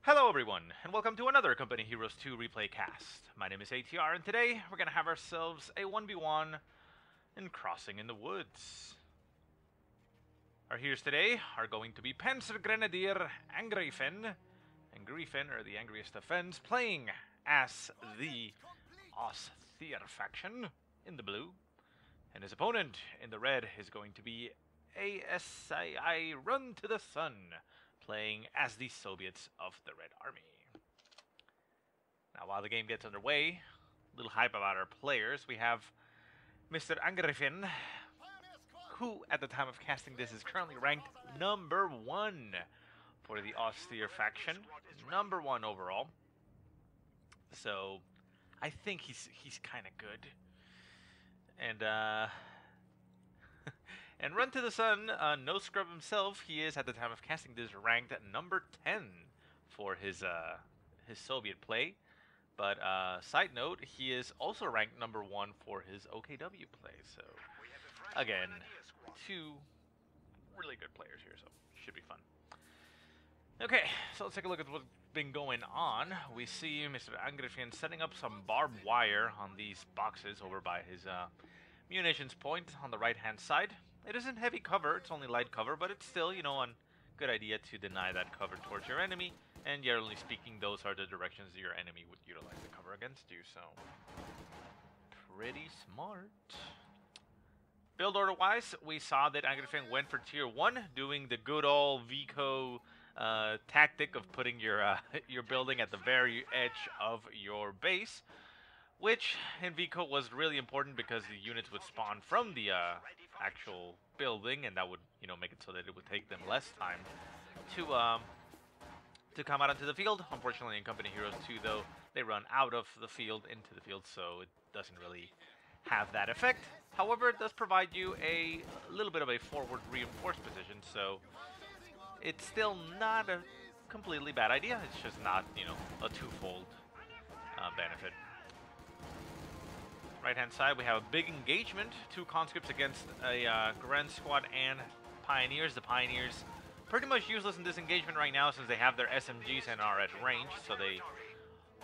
Hello everyone, and welcome to another Company Heroes 2 replay cast. My name is ATR, and today we're going to have ourselves a 1v1 in Crossing in the Woods. Our heroes today are going to be PanzerGrenadierAngreifen, or the Angriest of Fens, playing as the aSIIR faction in the blue. And his opponent in the red is going to be aSIIRunToTheSun, playing as the Soviets of the Red Army. Now, while the game gets underway, a little hype about our players. We have Mr. Angreifen, who, at the time of casting this, is currently ranked number 1 for the aSIIR faction. Number 1 overall. So, I think he's kind of good. And, and RunToTheSun, no scrub himself, he is, at the time of casting this, ranked at number 10 for his Soviet play. But, side note, he is also ranked number 1 for his OKW play. So, again, 2 really good players here, so should be fun. Okay, so let's take a look at what's been going on. We see Mr. Angreifen setting up some barbed wire on these boxes over by his munitions point on the right-hand side. It isn't heavy cover, it's only light cover, but it's still, you know, a good idea to deny that cover towards your enemy. And generally speaking, those are the directions your enemy would utilize the cover against you, so pretty smart. Build order-wise, we saw that Angreifen went for tier 1, doing the good old Vico tactic of putting your building at the very edge of your base, which in Vico was really important because the units would spawn from the actual building, and that would, you know, make it so that it would take them less time to come out onto the field. Unfortunately, in Company Heroes 2, though, they run out of the field into the field, so it doesn't really have that effect. However, it does provide you a little bit of a forward reinforced position, so it's still not a completely bad idea. It's just not, you know, a twofold benefit. Right-hand side, we have a big engagement. 2 conscripts against a Gren squad and Pioneers. The Pioneers pretty much useless in this engagement right now since they have their SMGs and are at range, so the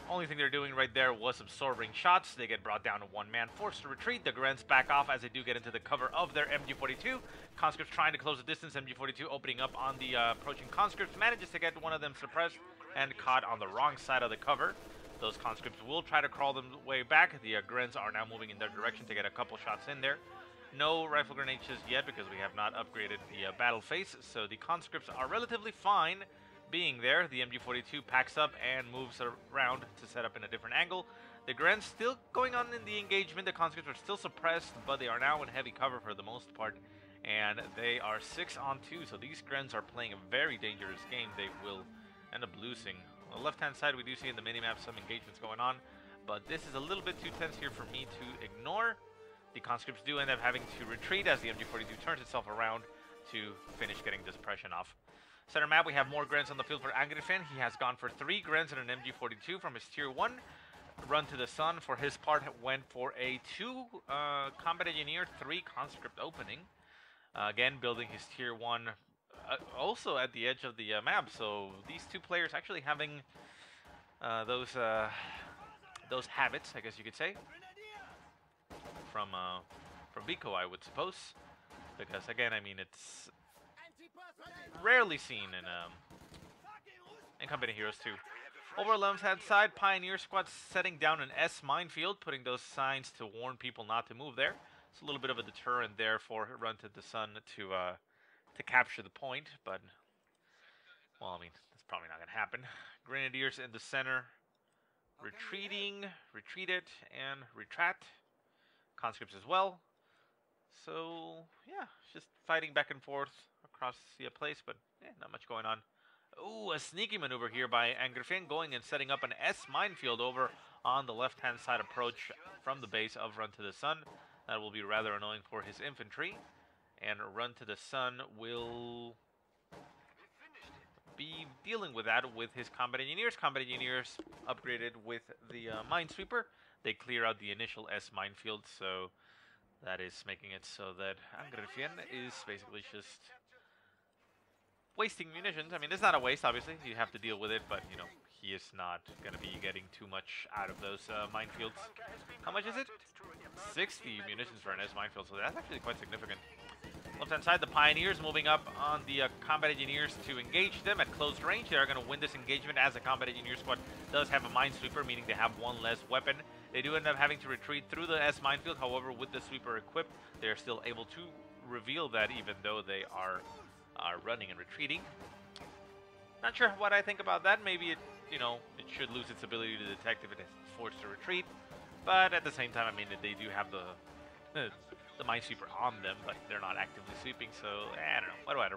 only thing they're doing right there was absorbing shots. They get brought down to 1 man, forced to retreat. The Grens back off as they do get into the cover of their MG42. Conscripts trying to close the distance. MG42 opening up on the approaching conscripts. Manages to get one of them suppressed and caught on the wrong side of the cover. Those conscripts will try to crawl them way back. The Grens are now moving in their direction to get a couple shots in there. No rifle grenades just yet because we have not upgraded the battle phase. So the conscripts are relatively fine being there. The MG42 packs up and moves around to set up in a different angle. The Grens still going on in the engagement. The conscripts are still suppressed, but they are now in heavy cover for the most part. And they are 6 on 2, so these Grens are playing a very dangerous game. They will end up losing. On the left-hand side, we do see in the minimap some engagements going on, but this is a little bit too tense here for me to ignore. The conscripts do end up having to retreat as the MG42 turns itself around to finish getting this suppression off. Center map, we have more Grens on the field for Angreifen. He has gone for 3 Grens and an MG42 from his tier 1. RunToTheSun, for his part, went for a 2 combat engineer, 3 conscript opening. Again, building his tier 1 also at the edge of the map. So these 2 players actually having those habits, I guess you could say, from Vico, I would suppose. Because again, I mean, it's rarely seen in Company Heroes 2. Over on left-hand side, Pioneer squad setting down an S minefield, putting those signs to warn people not to move there. It's a little bit of a deterrent there for RunToTheSun to capture the point, but, well, I mean, that's probably not going to happen. Grenadiers in the center, retreating, retreated, and retrat. Conscripts as well. So, yeah, just fighting back and forth across the place, but not much going on. Ooh, a sneaky maneuver here by Angreifen, going and setting up an S minefield over on the left-hand side approach from the base of RunToTheSun. That will be rather annoying for his infantry. And RunToTheSun will be dealing with that with his combat engineers. Combat engineers upgraded with the Minesweeper. They clear out the initial S minefield, so that is making it so that Angreifen is basically just wasting munitions. I mean, it's not a waste, obviously. You have to deal with it, but, you know, he is not going to be getting too much out of those minefields. How much is it? 60 munitions for an S minefield, so that's actually quite significant. Left-hand side, the Pioneers moving up on the Combat Engineers to engage them at close range. They are going to win this engagement as the Combat Engineer squad does have a Minesweeper, meaning they have one less weapon. They do end up having to retreat through the S minefield. However, with the Sweeper equipped, they are still able to reveal that even though they are running and retreating. Not sure what I think about that. Maybe it, you know, it should lose its ability to detect if it is forced to retreat. But at the same time, I mean, they do have the Minesweeper on them, but they're not actively sweeping, so I don't know. What do I do?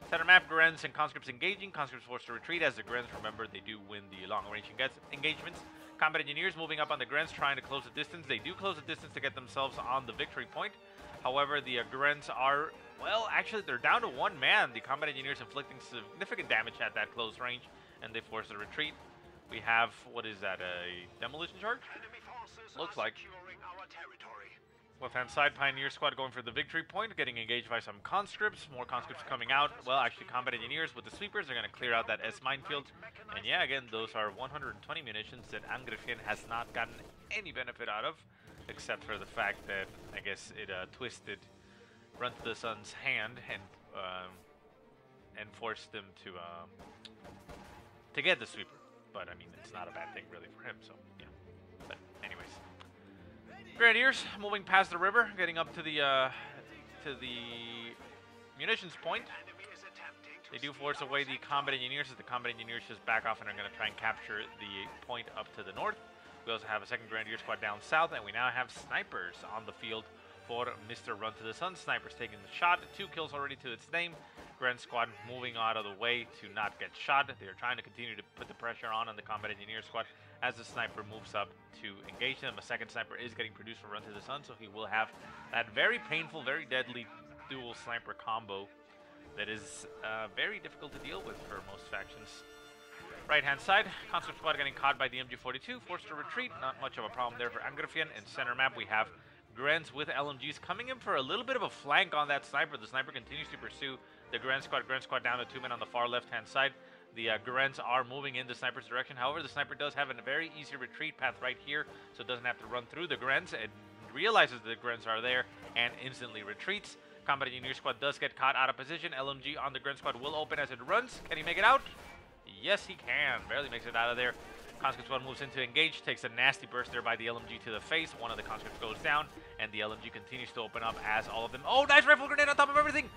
Center map, Grens and conscripts engaging. Conscripts forced to retreat. As the Grens, remember, they do win the long-range engagements. Combat Engineers moving up on the Grens, trying to close the distance. They do close the distance to get themselves on the victory point. However, the Grens are, well, actually, they're down to one man. The Combat Engineers inflicting significant damage at that close range, and they force the retreat. We have, what is that, a demolition charge? Looks like. Left-hand side, Pioneer Squad going for the victory point, getting engaged by some conscripts. More conscripts coming out. Well, actually, Combat Engineers with the sweepers are going to clear out that S minefield. And yeah, again, those are 120 munitions that Angreifen has not gotten any benefit out of, except for the fact that, I guess, it twisted RunToTheSun's hand and forced him to get the sweeper. But, I mean, it's not a bad thing, really, for him, so, yeah. But, anyways. Grenadiers moving past the river, getting up to the munitions point. They do force away the Combat Engineers, as the Combat Engineers just back off and are going to try and capture the point up to the north. We also have a second Grenadier squad down south, and we now have snipers on the field for Mr. RunToTheSun. Snipers taking the shot. 2 kills already to its name. Gren squad moving out of the way to not get shot. They are trying to continue to put the pressure on the Combat Engineer squad as the sniper moves up to engage them. A second sniper is getting produced for RunToTheSun, so he will have that very painful, very deadly dual sniper combo that is very difficult to deal with for most factions. Right-hand side, Conscript Squad getting caught by the MG42, forced to retreat. Not much of a problem there for Angreifen. In center map, we have Grens with LMGs coming in for a little bit of a flank on that sniper. The sniper continues to pursue the Gren squad. Gren squad down to 2 men on the far left-hand side. The Grens are moving in the sniper's direction. However, the sniper does have a very easy retreat path right here, so it doesn't have to run through the Grens. It realizes the Grens are there and instantly retreats. Combat Engineer squad does get caught out of position. LMG on the Gren squad will open as it runs. Can he make it out? Yes, he can. Barely makes it out of there. Conscript squad moves in to engage, takes a nasty burst there by the LMG to the face. One of the conscripts goes down, and the LMG continues to open up as all of them. Oh, nice rifle grenade on top of everything!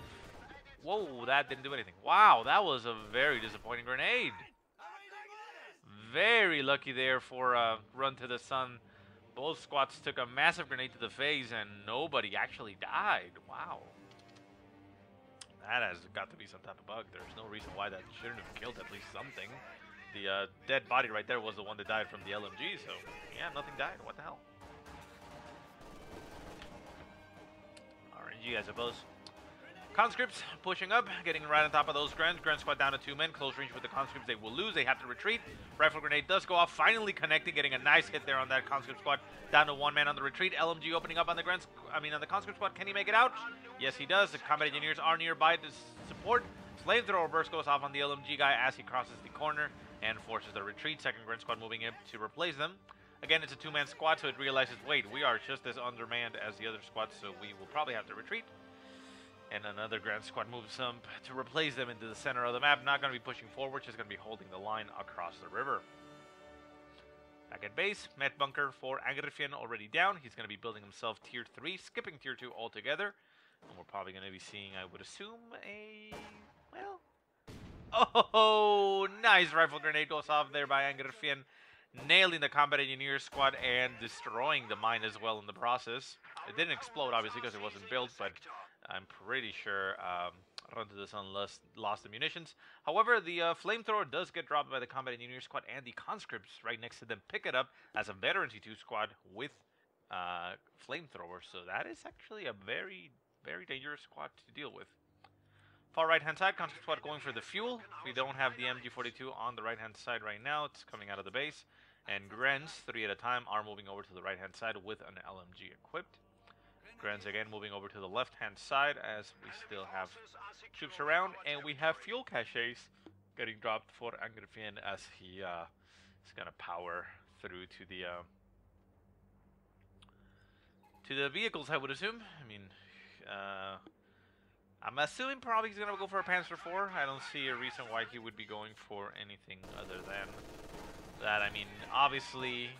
Whoa, that didn't do anything. Wow, that was a very disappointing grenade. Very lucky there for RunToTheSun. Both squads took a massive grenade to the face, and nobody actually died. Wow. That has got to be some type of bug. There's no reason why that shouldn't have killed at least something. The dead body right there was the one that died from the LMG, so yeah, nothing died. What the hell? RNG, I suppose. Conscripts pushing up, getting right on top of those Grens. Gren squad down to 2 men. Close range with the conscripts. They will lose. They have to retreat. Rifle grenade does go off, finally connecting, getting a nice hit there on that conscript squad. Down to 1 man on the retreat. LMG opening up on the on the conscript squad. Can he make it out? Yes, he does. The combat engineers are nearby to support. Flamethrower burst goes off on the LMG guy as he crosses the corner and forces the retreat. Second Gren squad moving in to replace them. Again, it's a 2-man squad, so it realizes, wait, we are just as undermanned as the other squads, so we will probably have to retreat. And another Grand Squad moves up to replace them into the center of the map. Not going to be pushing forward, just going to be holding the line across the river. Back at base, Met Bunker for Angreifen already down. He's going to be building himself Tier 3, skipping Tier 2 altogether. And we're probably going to be seeing, I would assume, well... Oh, nice rifle grenade goes off there by Angreifen, nailing the Combat Engineer squad and destroying the mine as well in the process. It didn't explode, obviously, because it wasn't built, but... I'm pretty sure RunToTheSun lost the munitions. However, the flamethrower does get dropped by the Combat Engineer squad, and the conscripts right next to them pick it up as a veteran C2 squad with flamethrower. So that is actually a very, very dangerous squad to deal with. Far right-hand side, conscript squad going for the fuel. We don't have the MG42 on the right-hand side right now. It's coming out of the base. And Grens, 3 at a time, are moving over to the right-hand side with an LMG equipped. Grens again moving over to the left-hand side as we still have troops around, and we have fuel caches getting dropped for Angreifen as he is gonna power through to the vehicles, I would assume. I mean, I'm assuming probably he's gonna go for a Panzer IV. I don't see a reason why he would be going for anything other than that. I mean, obviously,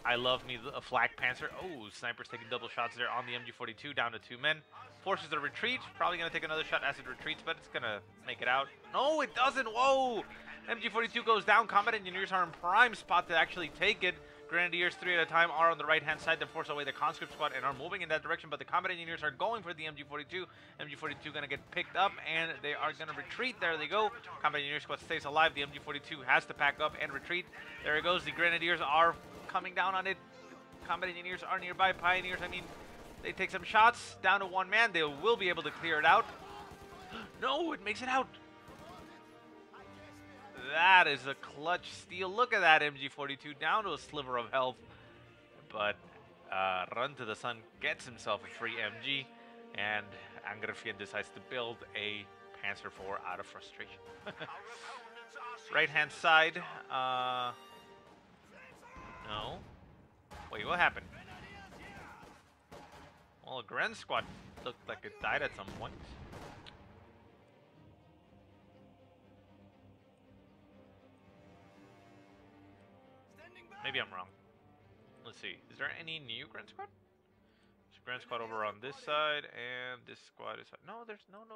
I love me a flak Panzer. Oh, snipers taking double shots there on the MG42, down to 2 men. Forces the retreat. Probably going to take another shot as it retreats, but it's going to make it out. No, it doesn't. Whoa! MG42 goes down. Combat engineers are in prime spot to actually take it. Grenadiers, 3 at a time, are on the right-hand side to force away the conscript squad and are moving in that direction, but the combat engineers are going for the MG42. MG42 going to get picked up, and they are going to retreat. There they go. Combat engineer squad stays alive. The MG42 has to pack up and retreat. There it goes. The Grenadiers are coming down on it. Combat engineers are nearby. Pioneers, I mean, they take some shots. Down to 1 man. They will be able to clear it out. No, it makes it out. That is a clutch steal. Look at that MG42 down to a sliver of health. But RunToTheSun gets himself a free MG, and Angreifen decides to build a Panzer IV out of frustration. Right-hand side. No. Wait, what happened? Well, a Gren squad looked like it died at some point. Maybe I'm wrong. Let's see. Is there any new Gren squad? There's a Gren squad over on this side, and this squad is... No, there's no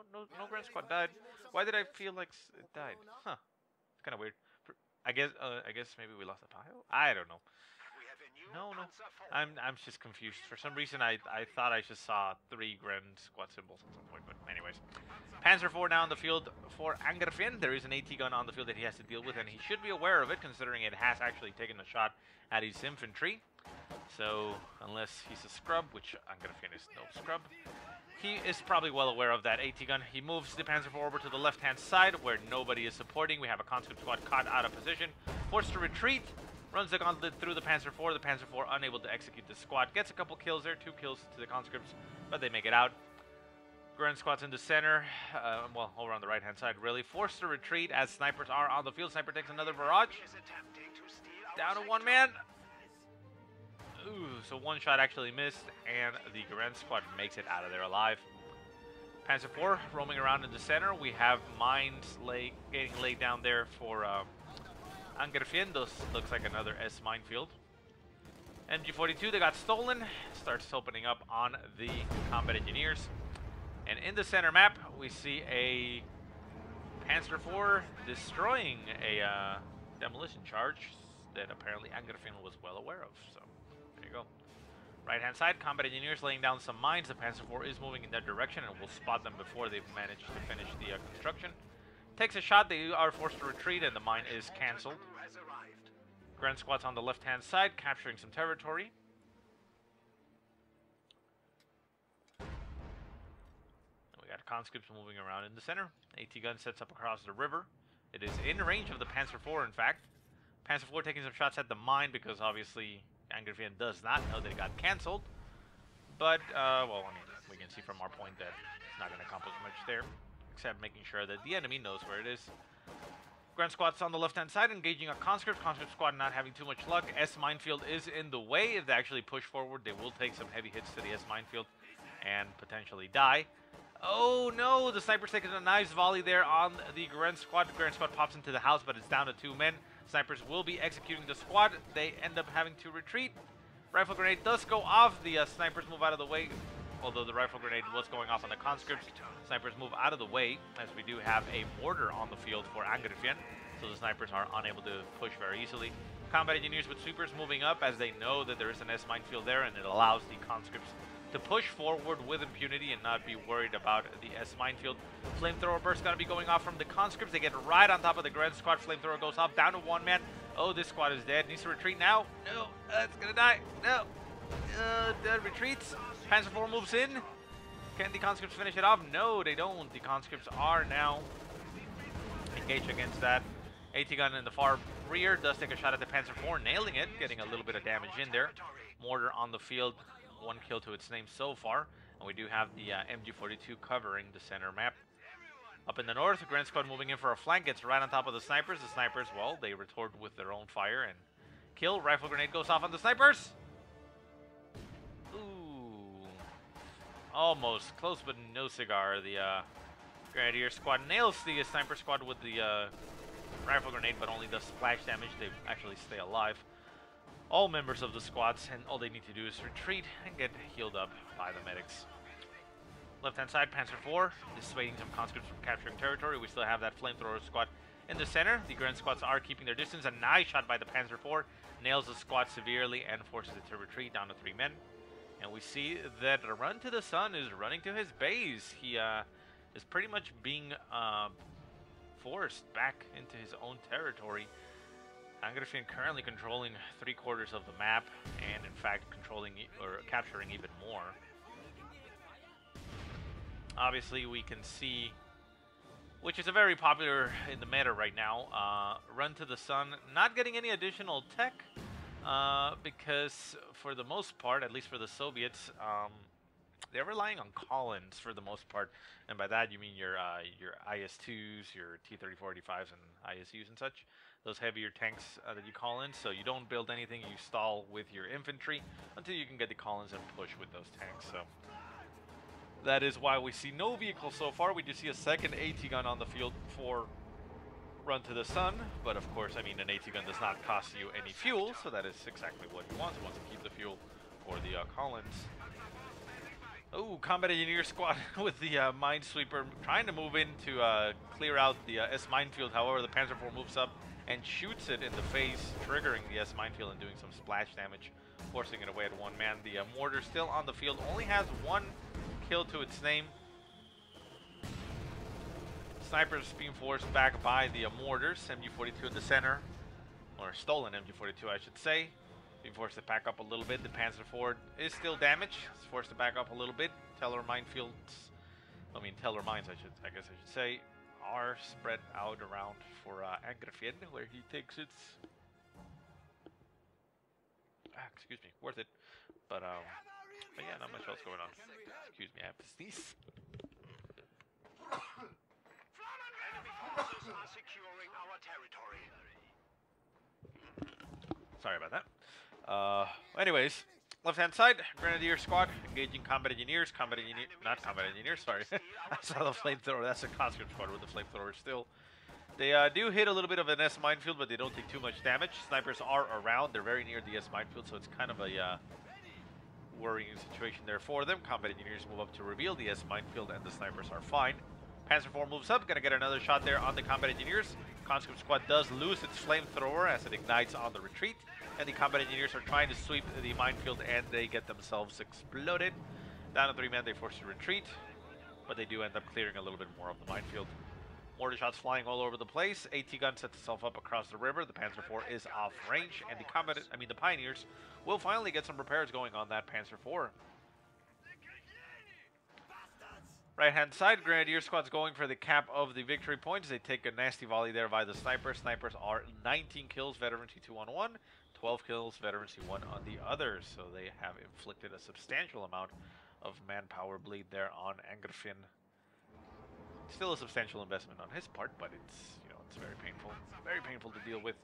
Gren squad died. Why did I feel like it died? Huh. It's kind of weird. I guess maybe we lost a pile? I don't know. No. I'm just confused. For some reason, I thought I just saw 3 Gren squad symbols at some point. But anyways, Panzer IV now on the field for Angreifen. There is an AT gun on the field that he has to deal with, and he should be aware of it, considering it has actually taken a shot at his infantry. So unless he's a scrub, which Angreifen is no scrub, he is probably well aware of that AT gun. He moves the Panzer IV over to the left-hand side where nobody is supporting. We have a conscript squad caught out of position, forced to retreat. Runs the gauntlet through the Panzer IV. The Panzer IV unable to execute the squad. Gets a couple kills there, 2 kills to the conscripts, but they make it out. Gren squad's in the center, well, over on the right-hand side, really. Forced to retreat as snipers are on the field. Sniper takes another barrage. Down to 1 man. Ooh, so 1 shot actually missed, and the Gren squad makes it out of there alive. Panzer IV roaming around in the center. We have mines getting laid down there for... Angreifen. This looks like another S minefield. MG42, they got stolen. Starts opening up on the combat engineers. And in the center map, we see a Panzer IV destroying a demolition charge that apparently Angreifen was well aware of. So, there you go. Right-hand side, combat engineers laying down some mines. The Panzer IV is moving in that direction, and we'll spot them before they've managed to finish the construction. Takes a shot, they are forced to retreat, and the mine is cancelled. Gren squad's on the left-hand side, capturing some territory. We got conscripts moving around in the center. AT gun sets up across the river. It is in range of the Panzer IV, in fact. Panzer IV taking some shots at the mine because obviously Angreifen does not know that it got cancelled. But, well, I mean, we can see from our point that it's not going to accomplish much there, except making sure that the enemy knows where it is. Gren squad's on the left-hand side, engaging a conscript. Conscript squad not having too much luck. S minefield is in the way. If they actually push forward, they will take some heavy hits to the S minefield and potentially die. Oh no, the sniper's taking a nice volley there on the Gren squad. The Gren squad pops into the house, but it's down to 2 men. Snipers will be executing the squad. They end up having to retreat. Rifle grenade does go off. The snipers move out of the way. Although the rifle grenade was going off on the conscripts, snipers move out of the way, as we do have a mortar on the field for Angreifen, so the snipers are unable to push very easily. Combat engineers with sweepers moving up as they know that there is an S minefield there, and it allows the conscripts to push forward with impunity and not be worried about the S minefield. Flamethrower burst going to be going off from the conscripts. They get right on top of the Gren squad. Flamethrower goes off, down to 1 man. Oh, this squad is dead. Needs to retreat now. No, it's going to die. No. Dead retreats. Panzer IV moves in. Can the conscripts finish it off? No, they don't. The conscripts are now engaged against that. AT gun in the far rear does take a shot at the Panzer IV, nailing it, getting a little bit of damage in there. Mortar on the field 1 kill to its name so far. And we do have the MG42 covering the center map. Up in the north, the Grand Squad moving in for a flank, gets right on top of the snipers. The snipers, well, they retort with their own fire and kill. Rifle grenade goes off on the snipers. Ooh. Almost. Close, but no cigar. The Grenadier squad nails the sniper squad with the rifle grenade, but only does splash damage. They actually stay alive. All members of the squads, and all they need to do is retreat and get healed up by the medics. Left-hand side, Panzer IV, dissuading some conscripts from capturing territory. We still have that flamethrower squad in the center. The Grand Squads are keeping their distance. A nice shot by the Panzer IV nails the squad severely and forces it to retreat down to 3 men. And we see that RunToTheSun is running to his base. He is pretty much being forced back into his own territory. Angreifen currently controlling 3/4 of the map, and in fact controlling or capturing even more. Obviously, we can see, which is a very popular in the meta right now, RunToTheSun not getting any additional tech, because for the most part, at least for the Soviets, they're relying on call-ins for the most part, and by that you mean your IS-2s, your T-34-85s, and ISUs and such. Those heavier tanks that you call in, so you don't build anything, you stall with your infantry until you can get the call-ins and push with those tanks. So that is why we see no vehicles so far. We do see a second AT gun on the field for RunToTheSun, but of course, I mean, an AT gun does not cost you any fuel, so that is exactly what he wants. He wants to keep the fuel for the call-ins. Oh, Combat Engineer squad with the Minesweeper trying to move in to clear out the S minefield. However, the Panzer IV moves up and shoots it in the face, triggering the S minefield and doing some splash damage, forcing it away at 1 man. The mortar still on the field, only has 1 kill to its name. Snipers being forced back by the mortars. MG42 in the center, or stolen MG42 I should say. Being forced to back up a little bit. The Panzer IV is still damaged. It's forced to back up a little bit. Teller minefields, Teller mines I guess I should say, are spread out around for Angreifen, where he thinks it's worth it. But yeah, not much else going on. Excuse me, I have to sneeze. Sorry about that. Anyways, left-hand side, Grenadier squad engaging combat engineers. Not combat engineers, sorry. I saw the flamethrower. That's a conscript squad with the flamethrower still. They do hit a little bit of an S minefield, but they don't take too much damage. Snipers are around. They're very near the S minefield, so it's kind of a worrying situation there for them. Combat engineers move up to reveal the S minefield, and the snipers are fine. Panzer IV moves up, gonna get another shot there on the combat engineers. Conscript squad does lose its flamethrower as it ignites on the retreat, and the combat engineers are trying to sweep the minefield, and they get themselves exploded. Down to 3 men, they force to retreat, but they do end up clearing a little bit more of the minefield. Mortar shots flying all over the place. AT gun sets itself up across the river. The Panzer IV is off range, and the Pioneers will finally get some repairs going on that Panzer IV. Right-hand side, Grenadier squad's going for the cap of the victory points. They take a nasty volley there by the snipers. Snipers are 19 kills, veteran C2 on one, 12 kills, veteran C1 on the other. So they have inflicted a substantial amount of manpower bleed there on Angreifen. Still a substantial investment on his part, but it's very painful. Very painful to deal with.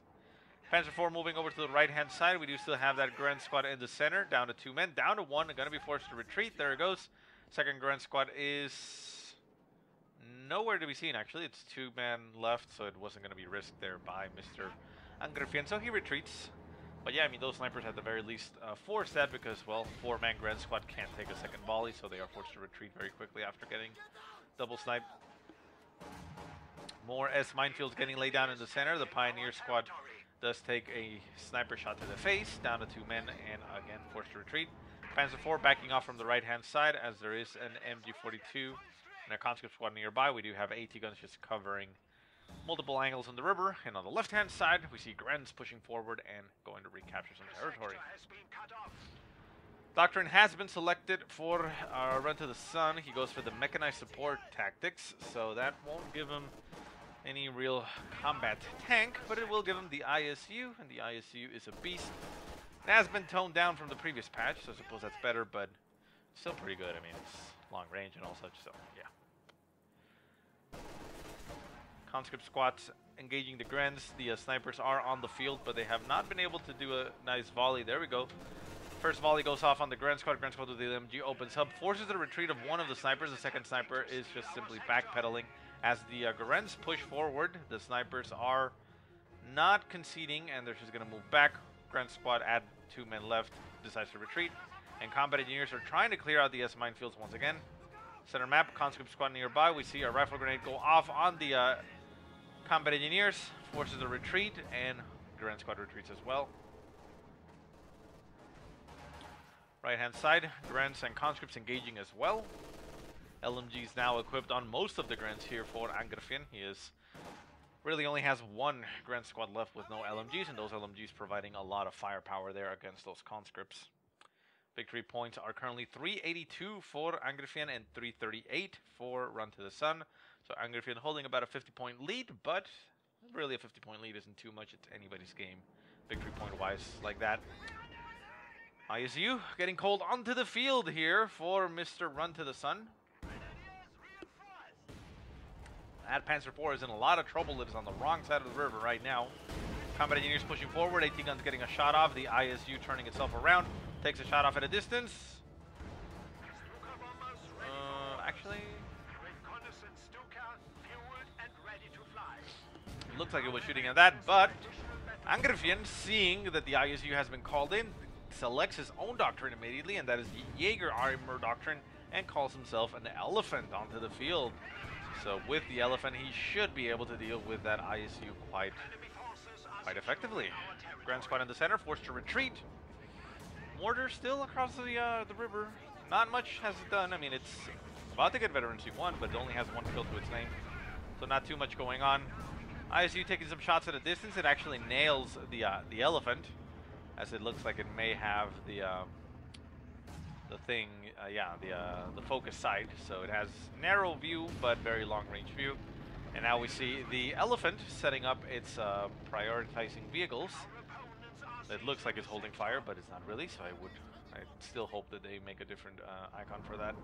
Panzer IV moving over to the right-hand side. We do still have that Grand squad in the center, down to 2 men, down to 1. They're going to be forced to retreat. There it goes. Second Grand squad is nowhere to be seen, actually. It's 2 men left, so it wasn't going to be risked there by Mr. Angreifen, so he retreats. But yeah, I mean, those snipers at the very least forced that because, well, 4-man Grand squad can't take a second volley, so they are forced to retreat very quickly after getting double sniped. More S minefields getting laid down in the center. The Pioneer squad does take a sniper shot to the face, down to 2 men, and again forced to retreat. Panzer IV backing off from the right-hand side as there is an MG42 and a conscript squad nearby. We do have AT guns just covering multiple angles on the river. And on the left-hand side, we see Grens pushing forward and going to recapture some territory. Doctrine has been selected for RunToTheSun. He goes for the mechanized support tactics, so that won't give him any real combat tank, but it will give him the ISU, and the ISU is a beast. It has been toned down from the previous patch, so I suppose that's better, but still pretty good. I mean, it's long range and all such, so yeah. Conscript squats engaging the Grens. The snipers are on the field, but they have not been able to do a nice volley. There we go. First volley goes off on the Gren squad. Gren squad with the LMG opens up, forces the retreat of one of the snipers. The second sniper is just simply backpedaling. As the Grens push forward, the snipers are not conceding, and they're just going to move back. Gren squad add 2 men left, decides to retreat. And combat engineers are trying to clear out the S minefields once again. Center map, conscript squad nearby. We see a rifle grenade go off on the combat engineers, forces a retreat, and Gren squad retreats as well. Right hand side, Grens and conscripts engaging as well. LMG is now equipped on most of the Grens here for Angreifen. He is really only has one Gren squad left with no LMGs, and those LMGs providing a lot of firepower there against those conscripts. Victory points are currently 382 for Angreifen and 338 for Run to the Sun. So Angreifen holding about a 50-point lead, but really a 50-point lead isn't too much. It's anybody's game, victory point-wise, like that. aSIIRU getting called onto the field here for Mr. Run to the Sun. That Panzer IV is in a lot of trouble. It is on the wrong side of the river right now. Combat engineers pushing forward. AT guns getting a shot off. The aSIIRU turning itself around. Takes a shot off at a distance. Actually, looks like it was shooting at that, but Angreifen, seeing that the aSIIRU has been called in, selects his own doctrine immediately, and that is the Jaeger armor doctrine, and calls himself an elephant onto the field. So with the elephant, he should be able to deal with that aSIIRU quite effectively. Grand squad in the center, forced to retreat. Mortar still across the river. Not much has it done. I mean, it's about to get Veterancy 1, but it only has 1 kill to its name. So not too much going on. aSIIRU taking some shots at a distance. It actually nails the elephant, as it looks like it may have the thing, the focus sight. So it has narrow view, but very long range view. And now we see the elephant setting up its prioritizing vehicles. It looks like it's holding fire, but it's not really. So I still hope that they make a different icon for that,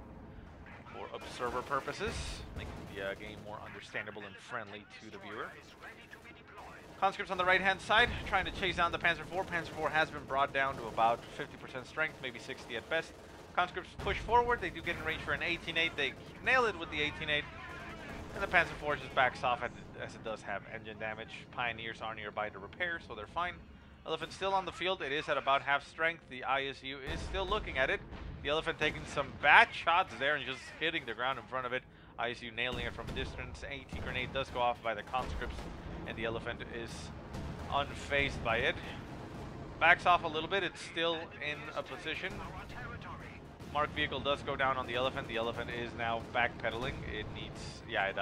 for observer purposes, making the game more understandable and friendly to the viewer. Conscripts on the right-hand side, trying to chase down the Panzer IV. Panzer IV has been brought down to about 50% strength, maybe 60 at best. Conscripts push forward. They do get in range for an 18-8. They nail it with the 18-8. And the Panzer IV just backs off as it does have engine damage. Pioneers are nearby to repair, so they're fine. Elephant still on the field. It is at about half strength. The aSIIRU is still looking at it. The elephant taking some bad shots there and just hitting the ground in front of it. aSIIRU nailing it from a distance. AT grenade does go off by the conscripts, and the elephant is unfazed by it. Backs off a little bit. It's still in a position. Marked vehicle does go down on the elephant. The elephant is now backpedaling. It needs, it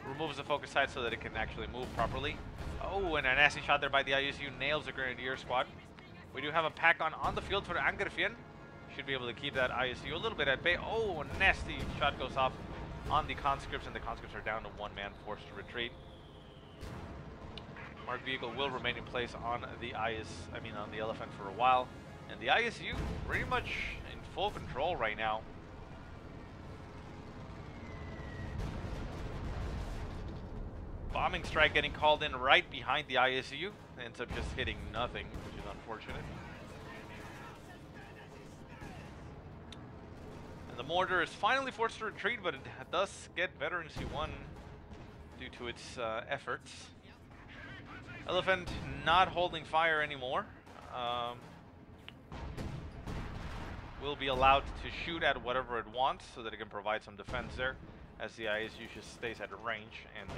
removes the focus sight so that it can actually move properly. Oh, and a nasty shot there by the aSIIRU nails the Grenadier squad. We do have a pack on the field for Angreifen. Should be able to keep that aSIIRU a little bit at bay. Oh, a nasty shot goes off on the conscripts, and the conscripts are down to 1 man, forced to retreat. Marked vehicle will remain in place on the on the elephant for a while, and the aSIIRU pretty much in full control right now. Bombing strike getting called in right behind the aSIIRU. Ends up just hitting nothing, which is unfortunate. And the mortar is finally forced to retreat, but it does get Veterancy 1 due to its efforts. Elephant not holding fire anymore. Will be allowed to shoot at whatever it wants so that it can provide some defense there, as the aSIIRU just stays at range and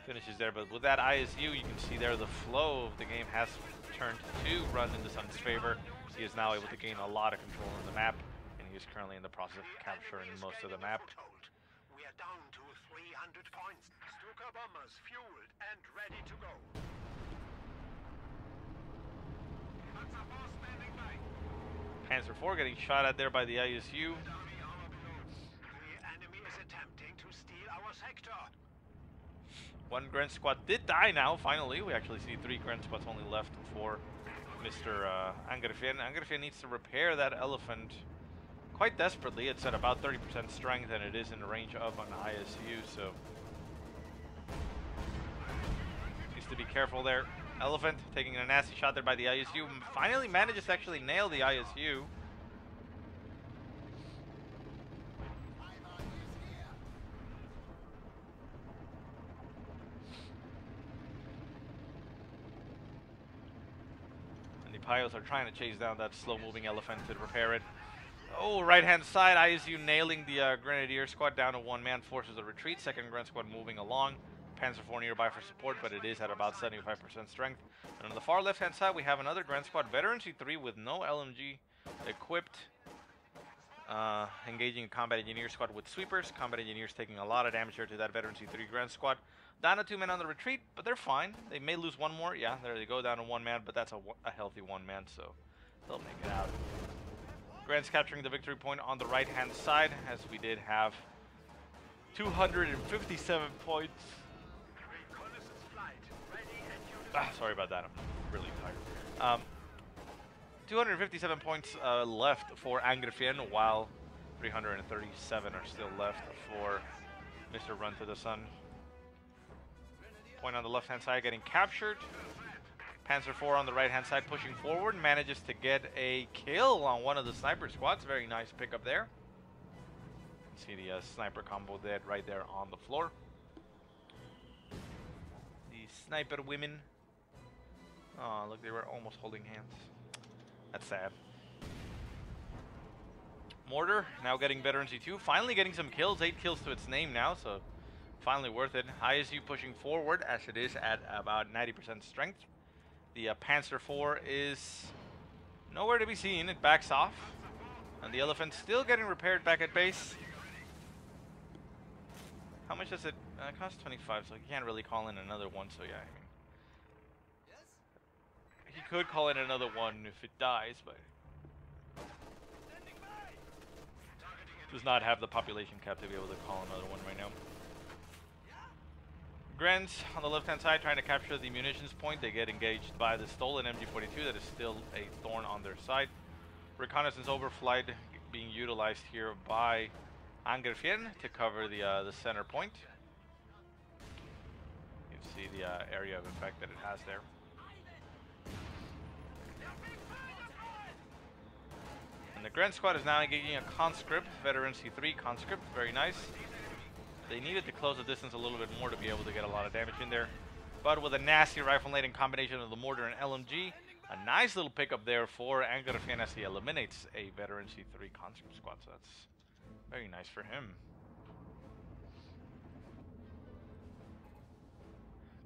finishes there. But with that aSIIRU, you can see there the flow of the game has turned to Run in the Sun's favor. He is now able to gain a lot of control on the map, and he is currently in the process of capturing most of the map. We are down to 300 points. Stuka bombers fueled and ready to go. Panzer IV getting shot at there by the aSIIRU. The enemy is attempting to steal our sector. 1 Gren squad did die now, finally. We actually see 3 Gren squads only left for Mr. Angreifen. Angreifen needs to repair that elephant quite desperately. It's at about 30% strength, and it is in the range of an ISU, so needs to be careful there. Elephant taking a nasty shot there by the ISU. Finally manages to actually nail the ISU. And the pilots are trying to chase down that slow-moving elephant to repair it. Oh, right-hand side, ISU nailing the Grenadier squad down to one man, forces a retreat. Second Gren squad moving along. Panzer IV nearby for support, but it is at about 75% strength. And on the far left-hand side, we have another Grand Squad, Veteran C3 with no LMG equipped. Engaging a Combat Engineer squad with sweepers. Combat Engineers taking a lot of damage here to that Veteran C3 Grand Squad. Down to 2 men on the retreat, but they're fine. They may lose one more. Yeah, there they go, down to 1 man, but that's a healthy 1 man, so they'll make it out. Grand's capturing the victory point on the right-hand side, as we did have 257 points. Sorry about that, I'm really tired. 257 points left for Angreifen, while 337 are still left for Mr. Run to the Sun. Point on the left-hand side getting captured. Panzer IV on the right-hand side pushing forward, manages to get a kill on one of the sniper squads. Very nice pickup there. See the sniper combo dead right there on the floor. The sniper women. Oh, look, they were almost holding hands. That's sad. Mortar now getting Veteran C2. Finally getting some kills. 8 kills to its name now, so finally worth it. ISU pushing forward as it is at about 90% strength. The Panzer IV is nowhere to be seen. It backs off. And the Elephant still getting repaired back at base. How much does it cost? 25, so you can't really call in another one, so yeah. He could call in another one if it dies, but does not have the population cap to be able to call another one right now. Grens on the left-hand side trying to capture the munitions point. They get engaged by the stolen MG42 that is still a thorn on their side. Reconnaissance overflight being utilized here by Angreifen to cover the center point. You can see the area of effect that it has there. And the Grand Squad is now engaging a conscript, Veteran C3 conscript, very nice. They needed to close the distance a little bit more to be able to get a lot of damage in there. But with a nasty rifle nade in combination of the mortar and LMG, a nice little pickup there for Angreifen as he eliminates a Veteran C3 conscript squad, so that's very nice for him.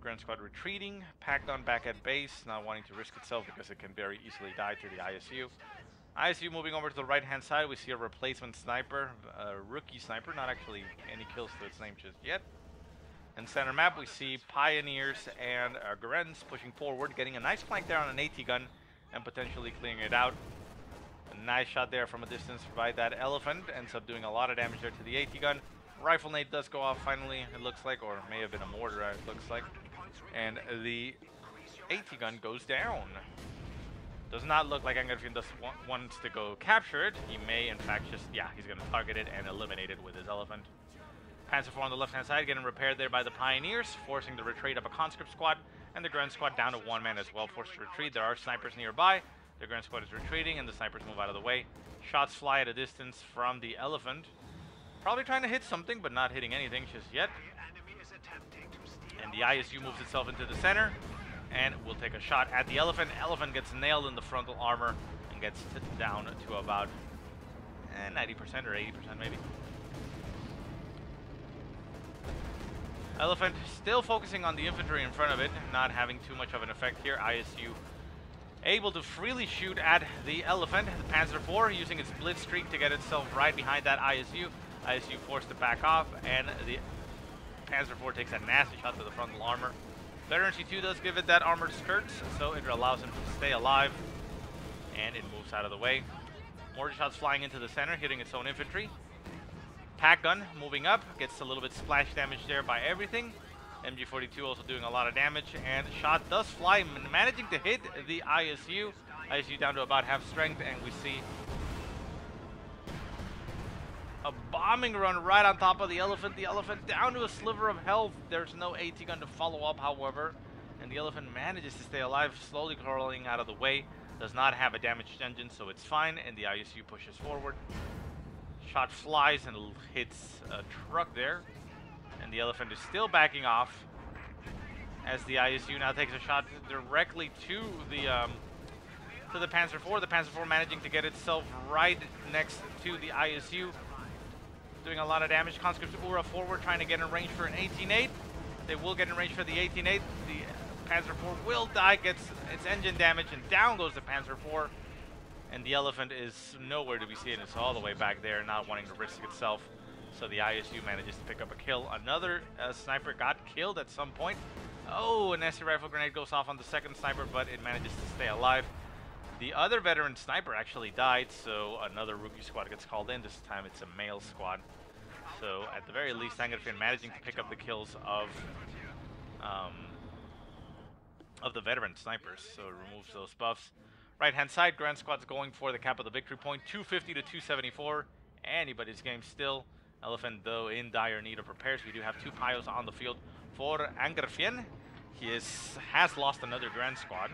Grand Squad retreating, packed on back at base, not wanting to risk itself because it can very easily die to the ISU. ISU moving over to the right-hand side, we see a replacement sniper, a rookie sniper, not actually any kills to its name just yet. In center map, we see Pioneers and Grens pushing forward, getting a nice flank there on an AT gun and potentially clearing it out. A nice shot there from a distance by that Elephant, ends up doing a lot of damage there to the AT gun. Rifle nade does go off finally, it looks like, or may have been a mortar, it looks like. And the AT gun goes down. Does not look like Angreifen wants to go capture it. He may, in fact, just, yeah, he's going to target it and eliminate it with his Elephant. Panzer IV on the left-hand side getting repaired there by the Pioneers, forcing the retreat of a conscript squad, and the Grand Squad down to 1 man as well, forced to retreat. There are snipers nearby. The Grand Squad is retreating, and the snipers move out of the way. Shots fly at a distance from the Elephant. Probably trying to hit something, but not hitting anything just yet. And the ISU moves itself into the center. And we'll take a shot at the Elephant. Elephant gets nailed in the frontal armor and gets down to about 90% or 80% maybe. Elephant still focusing on the infantry in front of it, not having too much of an effect here. ISU able to freely shoot at the Elephant. The Panzer IV using its blitzkrieg to get itself right behind that ISU. ISU forced to back off, and the Panzer IV takes a nasty shot to the frontal armor. Veteran C2 does give it that armored skirts, so it allows him to stay alive, and it moves out of the way. Mortar shots flying into the center, hitting its own infantry. Pack gun moving up, gets a little bit splash damage there by everything. MG42 also doing a lot of damage, and shot does fly, managing to hit the ISU. ISU down to about half strength, and we see a bombing run right on top of the Elephant. The Elephant down to a sliver of health. There's no AT gun to follow up, however, and the Elephant manages to stay alive, slowly crawling out of the way. Does not have a damaged engine, so it's fine, and the ISU pushes forward. Shot flies and hits a truck there, and the Elephant is still backing off as the ISU now takes a shot directly to the Panzer IV. The Panzer IV managing to get itself right next to the ISU, doing a lot of damage. Conscripts URA forward, trying to get in range for an 18-8. They will get in range for the 18-8. The Panzer IV will die, gets its engine damage, and down goes the Panzer IV. And the Elephant is nowhere to be seen. It's all the way back there, not wanting to risk itself. So the ISU manages to pick up a kill. Another sniper got killed at some point. Oh, an aSIIR rifle grenade goes off on the second sniper, but it manages to stay alive. The other veteran sniper actually died, so another rookie squad gets called in. This time it's a male squad. So at the very least, Angreifen managing to pick up the kills of the veteran snipers, so it removes those buffs. Right hand side, Grand Squad's going for the cap of the victory point, 250 to 274. Anybody's game still. Elephant, though, in dire need of repairs. We do have two Pios on the field for Angreifen. He has lost another Grand Squad.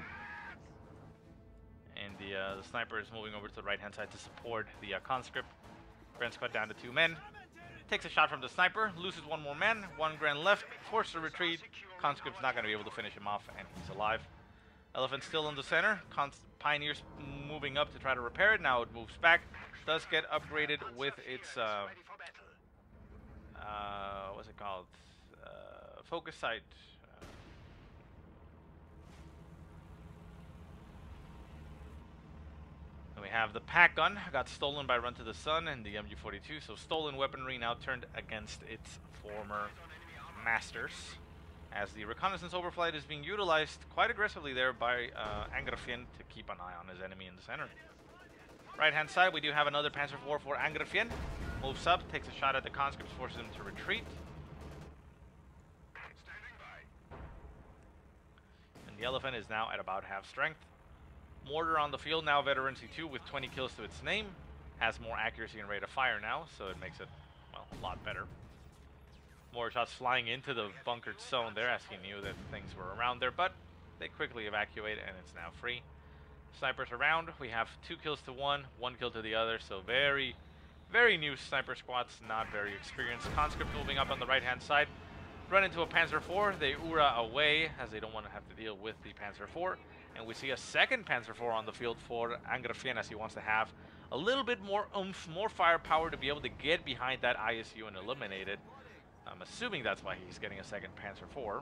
And the sniper is moving over to the right-hand side to support the conscript. Grand Squad down to 2 men. Takes a shot from the sniper, loses 1 more man, 1 Grand left, forced to retreat. Conscript's not going to be able to finish him off, and he's alive. Elephant still in the center. Pioneer's moving up to try to repair it. Now it moves back. Does get upgraded with its what's it called? Focus sight. Then we have the pack gun, got stolen by Run to the Sun, and the MG42. So stolen weaponry now turned against its former masters, as the reconnaissance overflight is being utilized quite aggressively there by Angreifen to keep an eye on his enemy in the center. Right hand side, we do have another Panzer IV for Angreifen. Moves up, takes a shot at the conscripts, forces him to retreat. And the Elephant is now at about half strength. Mortar on the field now, Veteran C2 with 20 kills to its name. Has more accuracy and rate of fire now, so it makes it, well, a lot better. More shots flying into the bunkered zone there, as he knew that things were around there, but they quickly evacuate and it's now free. Snipers around, we have 2 kills to 1, 1 kill to the other, so very new sniper squads, not very experienced. Conscript moving up on the right hand side, run into a Panzer IV, they URA away as they don't want to have to deal with the Panzer IV. And we see a second Panzer IV on the field for Angreifen, as he wants to have a little bit more oomph, more firepower to be able to get behind that ISU and eliminate it. I'm assuming that's why he's getting a second Panzer IV.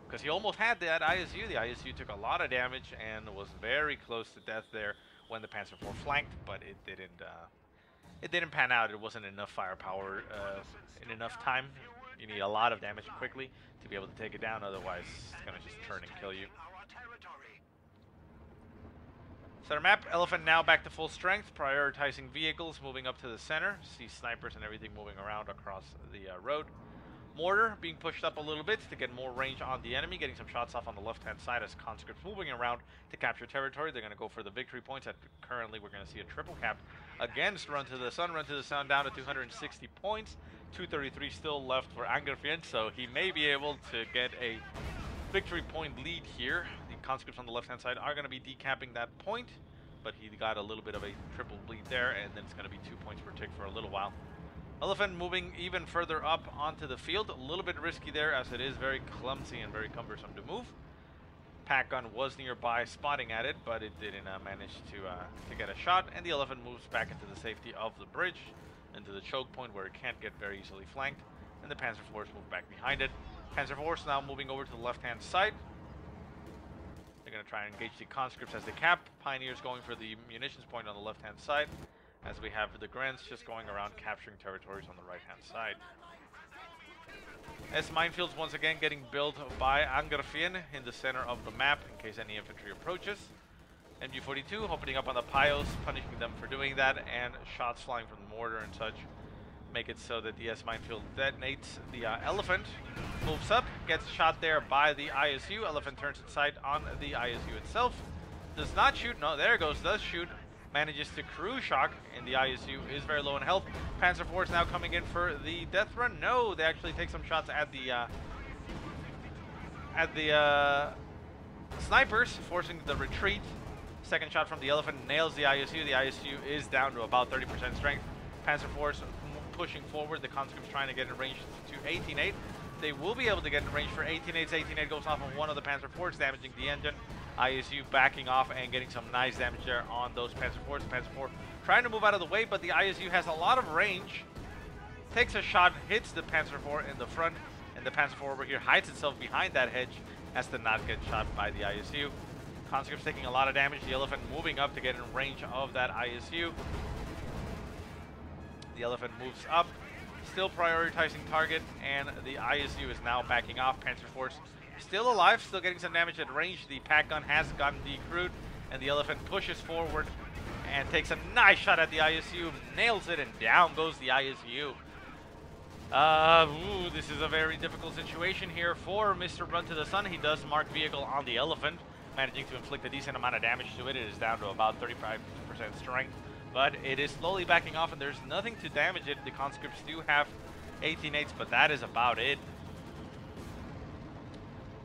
Because he almost had that ISU. The ISU took a lot of damage and was very close to death there when the Panzer IV flanked, but it didn't pan out. It wasn't enough firepower in enough time. You need a lot of damage quickly to be able to take it down, otherwise it's going to just turn and kill you. Center map, Elephant now back to full strength, prioritizing vehicles, moving up to the center. See snipers and everything moving around across the road. Mortar being pushed up a little bit to get more range on the enemy, getting some shots off on the left-hand side as conscripts moving around to capture territory. They're going to go for the victory points. Currently, we're going to see a triple cap against Run to the Sun. Run to the Sun down to 260 points. 233 still left for Angreifen, so he may be able to get a victory point lead here. The conscripts on the left-hand side are going to be decapping that point, but he got a little bit of a triple bleed there, and then it's going to be 2 points per tick for a little while. Elephant moving even further up onto the field. A little bit risky there, as it is very clumsy and very cumbersome to move. Pack gun was nearby, spotting at it, but it didn't manage to get a shot. And the Elephant moves back into the safety of the bridge, into the choke point where it can't get very easily flanked. And the Panzer IVs move back behind it. Panzer IVs now moving over to the left-hand side. They're going to try and engage the conscripts as they cap. Pioneers going for the munitions point on the left-hand side, as we have the Grants just going around capturing territories on the right-hand side. As minefields once again getting built by Angreifen in the center of the map in case any infantry approaches. MG42 opening up on the Pios, punishing them for doing that, and shots flying from the mortar and such. make it so that the S minefield detonates. The Elephant moves up, gets shot there by the ISU. Elephant turns its sight on the ISU itself. Does not shoot. No, there it goes. Does shoot. Manages to crew shock, and the ISU is very low in health. Panzer IV is now coming in for the death run. No, they actually take some shots at the snipers, forcing the retreat. Second shot from the Elephant nails the ISU. The ISU is down to about 30% strength. Panzer IV is pushing forward. The conscripts trying to get in range to 18-8. They will be able to get in range for 18-8. 18-8 goes off on one of the Panzer IVs, damaging the engine. ISU backing off and getting some nice damage there on those Panzer IVs. Panzer IV trying to move out of the way, but the ISU has a lot of range. Takes a shot, hits the Panzer IV in the front, and the Panzer IV over here hides itself behind that hedge as to not get shot by the ISU. Conscripts taking a lot of damage. The Elephant moving up to get in range of that ISU. The Elephant moves up, still prioritizing target, and the ISU is now backing off. Panzer IV still alive, still getting some damage at range. The pack gun has gotten decrewed, and the Elephant pushes forward and takes a nice shot at the ISU, nails it, and down goes the ISU. This is a very difficult situation here for Mr. Run to the Sun. He does mark vehicle on the Elephant, managing to inflict a decent amount of damage to it. It is down to about 35% strength, but it is slowly backing off, and there's nothing to damage it. The conscripts do have 18-8s, but that is about it.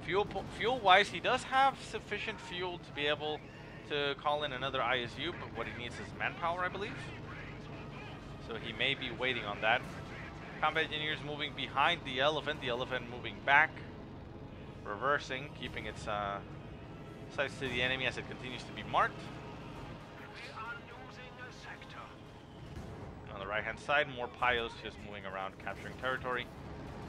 Fuel-wise, he does have sufficient fuel to be able to call in another ISU, but what he needs is manpower, I believe. So he may be waiting on that. Combat engineers moving behind the Elephant moving back, reversing, keeping its sights to the enemy as it continues to be marked. On the right hand side, more Pios just moving around, capturing territory.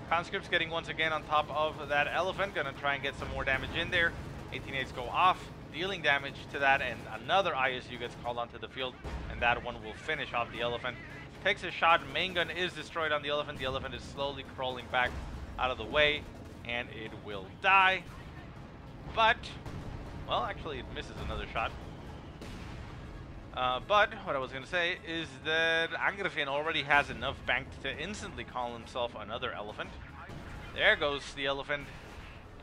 Conscripts getting once again on top of that Elephant, gonna try and get some more damage in there. 18-8s go off, dealing damage to that, and another ISU gets called onto the field, and that one will finish off the Elephant. Takes a shot, main gun is destroyed on the Elephant. The Elephant is slowly crawling back out of the way, and it will die. But, well, actually it misses another shot. But what I was going to say is that Angreifen already has enough banked to instantly call himself another Elephant. There goes the Elephant,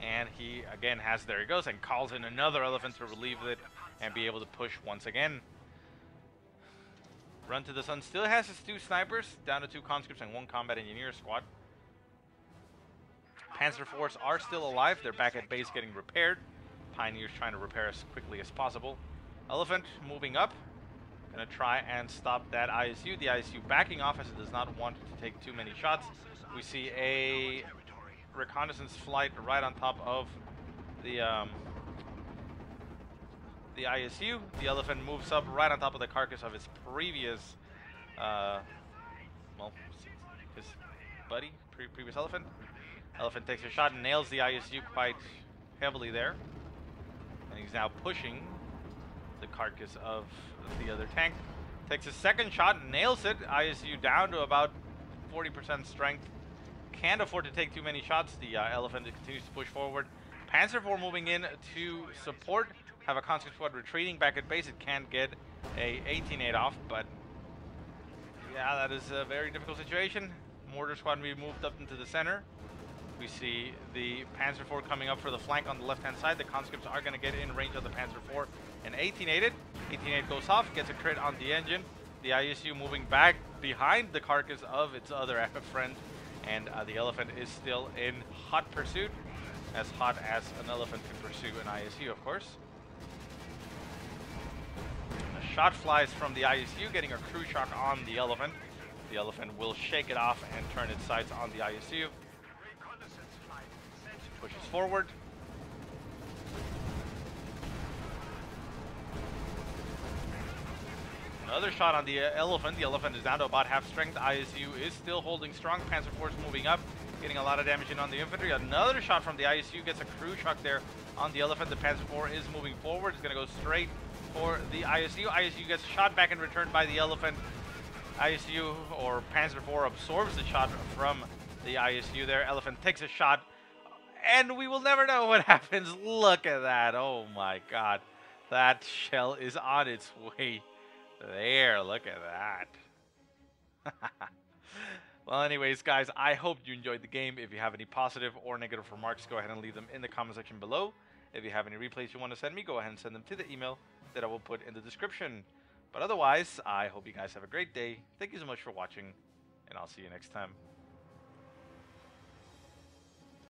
and he again has, there he goes, and calls in another Elephant to relieve it and be able to push once again. Run to the Sun still has his 2 snipers, down to 2 conscripts and 1 combat engineer squad. Panzer IVs are still alive. They're back at base getting repaired. Pioneers trying to repair as quickly as possible. Elephant moving up. Gonna try and stop that ISU. The ISU backing off as it does not want to take too many shots. We see a reconnaissance flight right on top of the ISU. The Elephant moves up right on top of the carcass of its previous, well, his buddy, previous Elephant. Elephant takes a shot and nails the ISU quite heavily there. And he's now pushing the carcass of the other tank. Takes a second shot and nails it. ISU down to about 40% strength. Can't afford to take too many shots. The Elephant continues to push forward. Panzer IV moving in to support. Have a conscript squad retreating back at base. It can't get a 18-8 off, but yeah, that is a very difficult situation. Mortar squad being moved up into the center. We see the Panzer IV coming up for the flank on the left-hand side. The conscripts are going to get in range of the Panzer IV and 18-8 it. 18-8 goes off, gets a crit on the engine. The ISU moving back behind the carcass of its other friend, and the Elephant is still in hot pursuit, as hot as an Elephant can pursue an ISU, of course. A shot flies from the ISU, getting a crew shock on the Elephant. The Elephant will shake it off and turn its sights on the ISU. Pushes forward. Another shot on the Elephant. The Elephant is down to about half strength. ISU is still holding strong. Panzer IV is moving up, getting a lot of damage in on the infantry. Another shot from the ISU gets a crew shock there on the Elephant. The Panzer IV is moving forward. It's going to go straight for the ISU. ISU gets shot back in return by the Elephant. ISU, or Panzer IV, absorbs the shot from the ISU there. Elephant takes a shot, and we will never know what happens. Look at that. Oh my god. That shell is on its way there. Look at that. Well, anyways, guys, I hope you enjoyed the game. If you have any positive or negative remarks, go ahead and leave them in the comment section below. If you have any replays you want to send me, go ahead and send them to the email that I will put in the description. But otherwise, I hope you guys have a great day. Thank you so much for watching, and I'll see you next time.